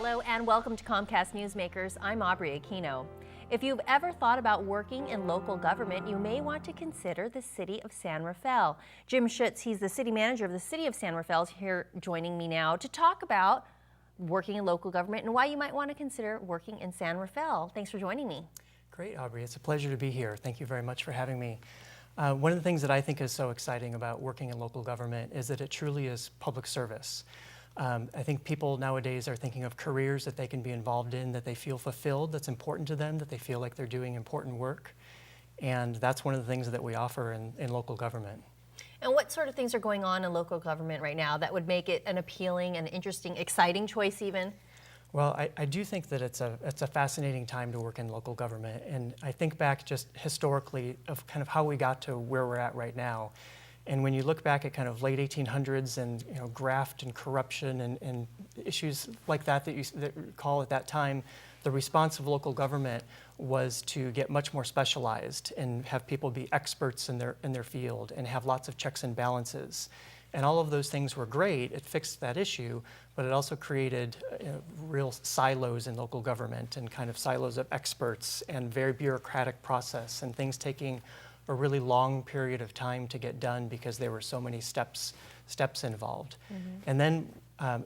Hello and welcome to Comcast Newsmakers. I'm Aubrey Aquino. If you've ever thought about working in local government, you may want to consider the city of San Rafael. Jim Schutz, he's the city manager of the city of San Rafael, is here joining me now to talk about working in local government and why you might want to consider working in San Rafael. Thanks for joining me. Great, Aubrey. It's a pleasure to be here. Thank you very much for having me. One of the things that I think is so exciting about working in local government is that it truly is public service. I think people nowadays are thinking of careers that they can be involved in, that they feel fulfilled, that's important to them, that they feel like they're doing important work. And that's one of the things that we offer in local government. And what sort of things are going on in local government right now that would make it an appealing and interesting, exciting choice even? Well, I do think that it's a fascinating time to work in local government. And I think back just historically of kind of how we got to where we're at right now. And when you look back at kind of late 1800s and graft and corruption and issues like that you recall at that time, the response of local government was to get much more specialized and have people be experts in their field and have lots of checks and balances. And all of those things were great. It fixed that issue, but it also created real silos in local government and kind of silos of experts and very bureaucratic process and things taking a really long period of time to get done because there were so many steps involved. Mm-hmm. And then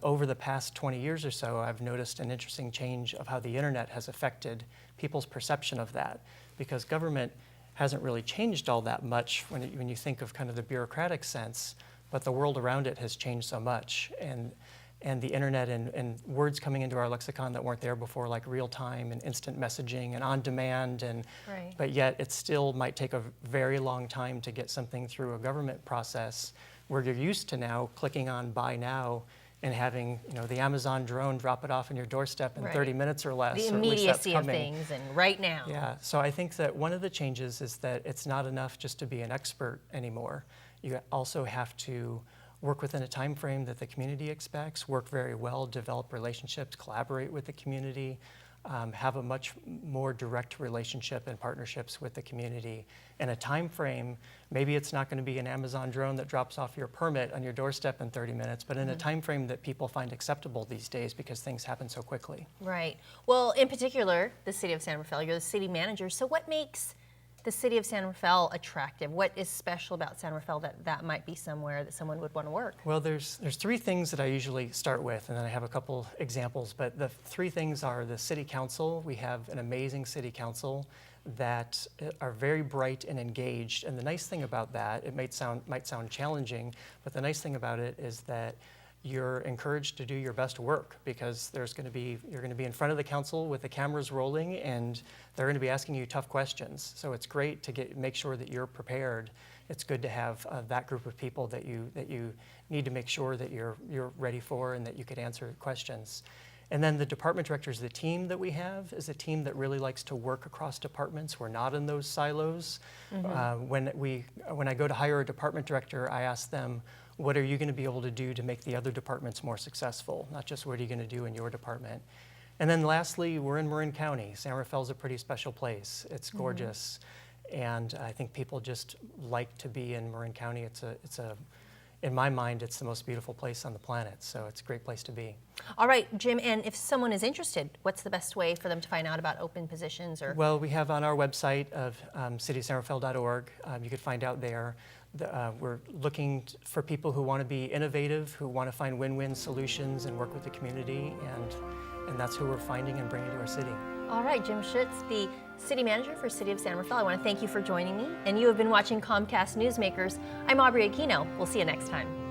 over the past 20 years or so, I've noticed an interesting change of how the internet has affected people's perception of that, because government hasn't really changed all that much when you think of kind of the bureaucratic sense, but the world around it has changed so much. And the internet and words coming into our lexicon that weren't there before, like real time and instant messaging and on demand, right. But yet it still might take a very long time to get something through a government process where you're used to now clicking on buy now and having the Amazon drone drop it off on your doorstep in 30 minutes or less. The immediacy of things and right now. Yeah, so I think that one of the changes is that it's not enough just to be an expert anymore. You also have to work within a time frame that the community expects, work very well, develop relationships, collaborate with the community, have a much more direct relationship and partnerships with the community. In a time frame, maybe it's not going to be an Amazon drone that drops off your permit on your doorstep in 30 minutes, but in a time frame that people find acceptable these days because things happen so quickly. Right. Well, in particular, the city of San Rafael, you're the city manager, so what makes the city of San Rafael attractive? What is special about San Rafael that might be somewhere that someone would want to work? Well, there's three things that I usually start with, and then I have a couple examples, but the three things are the city council. We have an amazing city council that are very bright and engaged, and the nice thing about that, it might sound challenging, but the nice thing about it is that you're encouraged to do your best work because you're going to be in front of the council with the cameras rolling and they're going to be asking you tough questions. So it's great to make sure that you're prepared. It's good to have that group of people that you need to make sure that you're ready for and that you could answer questions. And then the department directors, the team that we have is a team that really likes to work across departments. We're not in those silos. Mm-hmm. When I go to hire a department director, I ask them, what are you going to be able to do to make the other departments more successful? Not just what are you going to do in your department. And then lastly, we're in Marin County. San Rafael's a pretty special place. It's gorgeous. Mm-hmm. And I think people just like to be in Marin County. In my mind, it's the most beautiful place on the planet, so it's a great place to be. All right, Jim, and if someone is interested, what's the best way for them to find out about open positions? Well, we have on our website of cityofsanrafael.org, you could find out there. We're looking for people who want to be innovative, who want to find win-win solutions and work with the community, and that's who we're finding and bringing to our city. All right, Jim Schutz, the city manager for City of San Rafael. I want to thank you for joining me. And you have been watching Comcast Newsmakers. I'm Aubrey Aquino. We'll see you next time.